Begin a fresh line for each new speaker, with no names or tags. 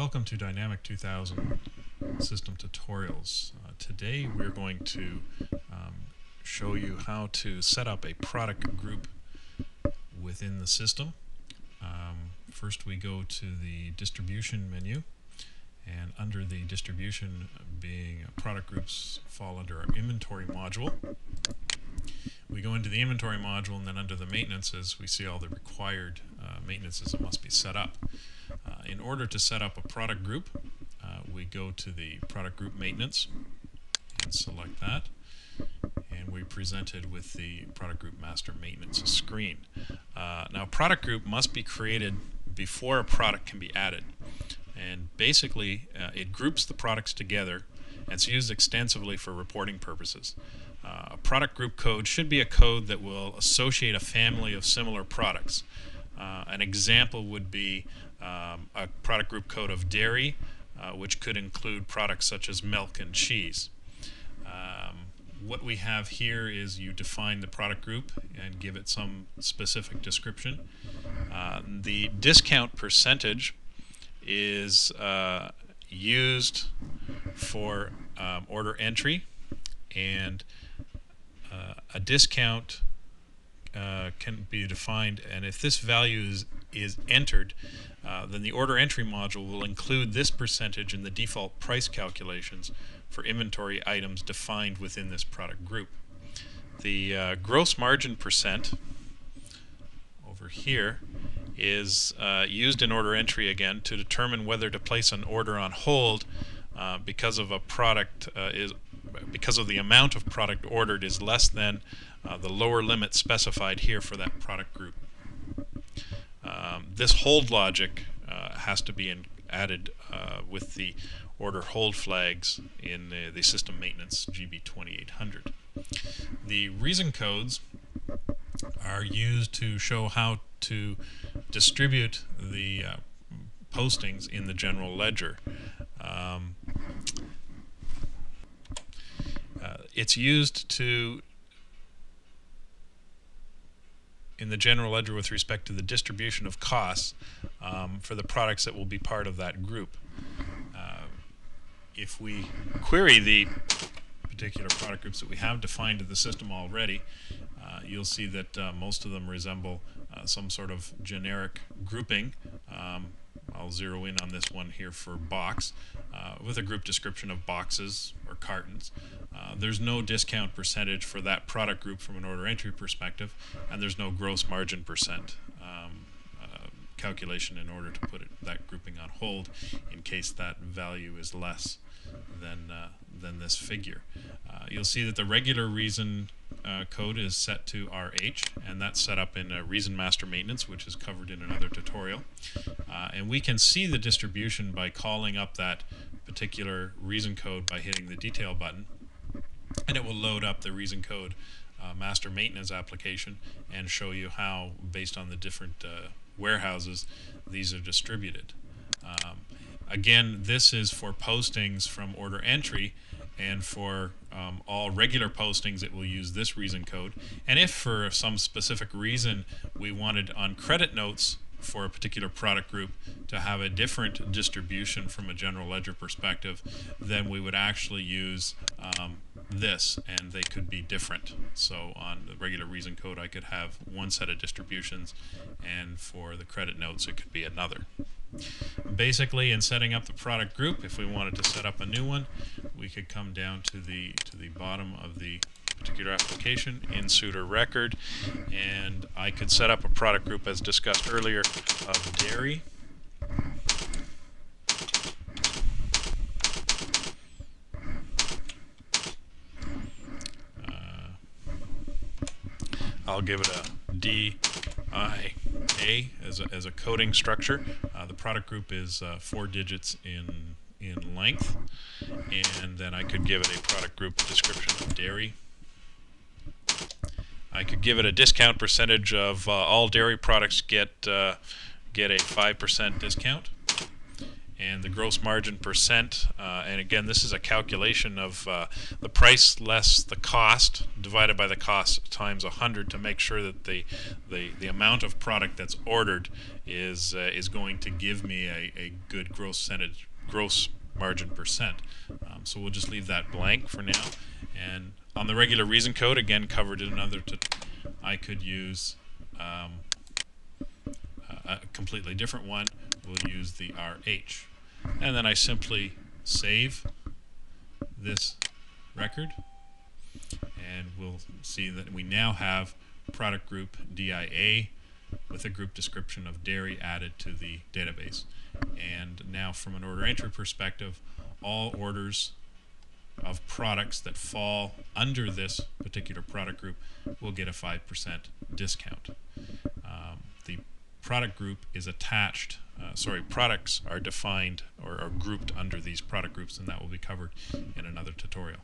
Welcome to Dynamic 2000 System Tutorials. Today we're going to show you how to set up a product group within the system. First we go to the distribution menu, and under the distribution being product groups fall under our inventory module. We go into the inventory module, and then under the maintenances we see all the required maintenances that must be set up. In order to set up a product group, we go to the product group maintenance and select that, and we're presented with the product group master maintenance screen. Now, product group must be created before a product can be added, and basically it groups the products together, and it's used extensively for reporting purposes. A product group code should be a code that will associate a family of similar products. An example would be a product group code of dairy, which could include products such as milk and cheese. What we have here is you define the product group and give it some specific description. The discount percentage is used for order entry, and a discount can be defined, and if this value is entered, then the order entry module will include this percentage in the default price calculations for inventory items defined within this product group. The gross margin percent over here is used in order entry again to determine whether to place an order on hold because of a product because of the amount of product ordered is less than the lower limit specified here for that product group. This hold logic has to be added with the order hold flags in the system maintenance GB2800. The reason codes are used to show how to distribute the postings in the general ledger. It's used in the general ledger with respect to the distribution of costs for the products that will be part of that group. If we query the particular product groups that we have defined in the system already, you'll see that most of them resemble some sort of generic grouping. I'll zero in on this one here for box, with a group description of boxes or cartons. There's no discount percentage for that product group from an order entry perspective, and there's no gross margin percent calculation in order to put that grouping on hold in case that value is less than this figure. You'll see that the regular reason code is set to RH, and that's set up in Reason Master Maintenance, which is covered in another tutorial. And we can see the distribution by calling up that particular reason code by hitting the detail button, and it will load up the reason code master maintenance application and show you how, based on the different warehouses, these are distributed. Again, this is for postings from order entry, and for all regular postings it will use this reason code. And if for some specific reason we wanted on credit notes for a particular product group to have a different distribution from a general ledger perspective, then we would actually use this, and they could be different. So on the regular reason code I could have one set of distributions, and for the credit notes it could be another. Basically, in setting up the product group, if we wanted to set up a new one, we could come down to the bottom of the particular application, insert a record, and I could set up a product group, as discussed earlier, of dairy. I'll give it a DIA as a coding structure. The product group is 4 digits in length, and then I could give it a product group description of dairy. I could give it a discount percentage of all dairy products get a 5% discount, and the gross margin percent. And again, this is a calculation of the price less the cost divided by the cost times 100 to make sure that the amount of product that's ordered is going to give me a good gross margin percent. So we'll just leave that blank for now. And on the regular reason code, again covered in another, I could use a completely different one. We'll use the RH. And then I simply save this record, and we'll see that we now have product group DIA with a group description of dairy added to the database. And now from an order entry perspective, all orders of products that fall under this particular product group will get a 5% discount. The product group is attached, products are defined or are grouped under these product groups, and that will be covered in another tutorial.